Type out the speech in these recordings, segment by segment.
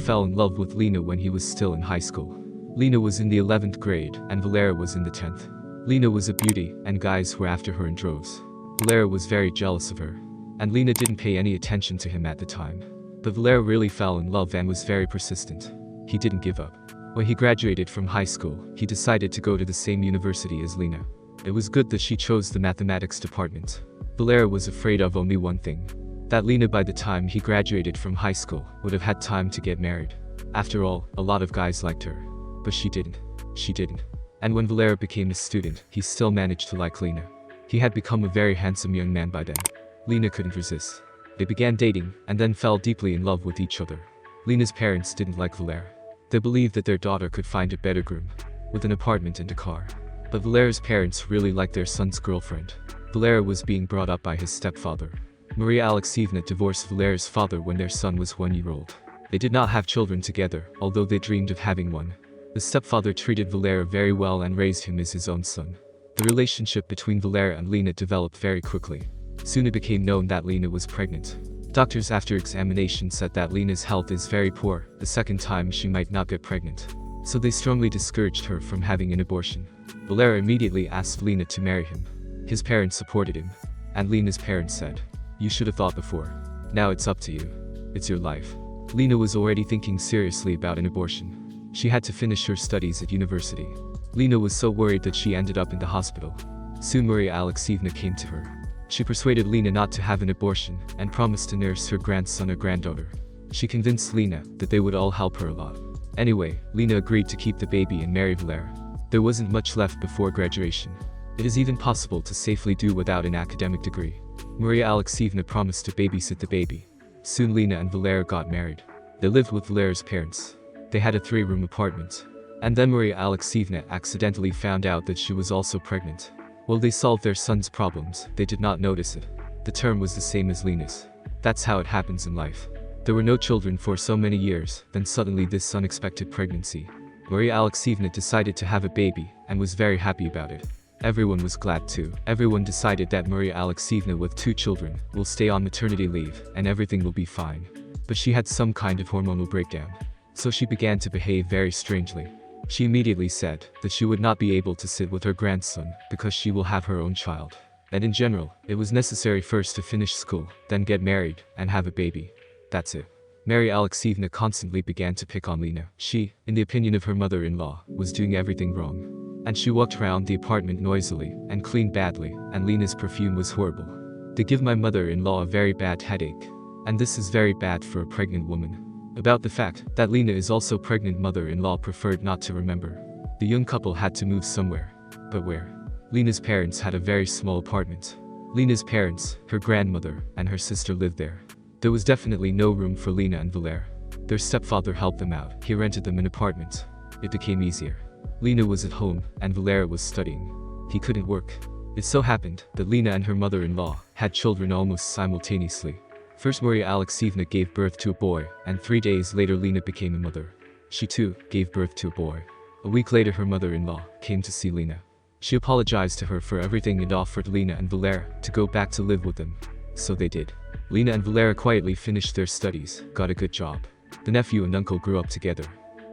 fell in love with Lena when he was still in high school. Lena was in the 11th grade, and Valera was in the 10th. Lena was a beauty, and guys were after her in droves. Valera was very jealous of her, and Lena didn't pay any attention to him at the time. But Valera really fell in love and was very persistent. He didn't give up. When he graduated from high school, he decided to go to the same university as Lena. It was good that she chose the mathematics department. Valera was afraid of only one thing: that Lena by the time he graduated from high school would have had time to get married. After all, a lot of guys liked her. But she didn't. She didn't. And when Valera became a student, he still managed to like Lena. He had become a very handsome young man by then. Lena couldn't resist. They began dating, and then fell deeply in love with each other. Lena's parents didn't like Valera. They believed that their daughter could find a better groom, with an apartment and a car. But Valera's parents really liked their son's girlfriend. Valera was being brought up by his stepfather. Maria Alexeyevna divorced Valera's father when their son was 1 year old. They did not have children together, although they dreamed of having one. The stepfather treated Valera very well and raised him as his own son. The relationship between Valera and Lena developed very quickly. Soon it became known that Lena was pregnant. Doctors after examination said that Lena's health is very poor, the second time she might not get pregnant. So they strongly discouraged her from having an abortion. Valera immediately asked Lena to marry him. His parents supported him. And Lena's parents said, "You should have thought before. Now it's up to you. It's your life." Lena was already thinking seriously about an abortion. She had to finish her studies at university. Lena was so worried that she ended up in the hospital. Soon Maria Alexeyevna came to her. She persuaded Lena not to have an abortion and promised to nurse her grandson or granddaughter. She convinced Lena that they would all help her a lot. Anyway, Lena agreed to keep the baby and marry Valera. There wasn't much left before graduation. It is even possible to safely do without an academic degree. Maria Alexeyevna promised to babysit the baby. Soon Lena and Valera got married. They lived with Valera's parents. They had a 3-room apartment. And then Maria Alexeyevna accidentally found out that she was also pregnant. While they solved their son's problems, they did not notice it. The term was the same as Lena's. That's how it happens in life. There were no children for so many years, then suddenly this unexpected pregnancy. Maria Alexeyevna decided to have a baby, and was very happy about it. Everyone was glad too. Everyone decided that Maria Alexeyevna with 2 children will stay on maternity leave, and everything will be fine. But she had some kind of hormonal breakdown. So she began to behave very strangely. She immediately said that she would not be able to sit with her grandson because she will have her own child. And in general, it was necessary first to finish school, then get married, and have a baby. That's it. Maria Alexeyevna constantly began to pick on Lena. She, in the opinion of her mother-in-law, was doing everything wrong. And she walked around the apartment noisily, and cleaned badly, and Lena's perfume was horrible. They give my mother-in-law a very bad headache. And this is very bad for a pregnant woman. About the fact that Lena is also pregnant, mother-in-law preferred not to remember. The young couple had to move somewhere. But where? Lena's parents had a very small apartment. Lena's parents, her grandmother, and her sister lived there. There was definitely no room for Lena and Valera. Their stepfather helped them out. He rented them an apartment. It became easier. Lena was at home, and Valera was studying. He couldn't work. It so happened that Lena and her mother-in-law had children almost simultaneously. First Maria Alexeyevna gave birth to a boy, and 3 days later Lena became a mother. She too gave birth to a boy. A week later her mother-in-law came to see Lena. She apologized to her for everything and offered Lena and Valera to go back to live with them. So they did. Lena and Valera quietly finished their studies, got a good job. The nephew and uncle grew up together.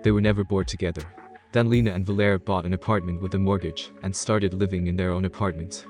They were never bored together. Then Lena and Valera bought an apartment with a mortgage and started living in their own apartment.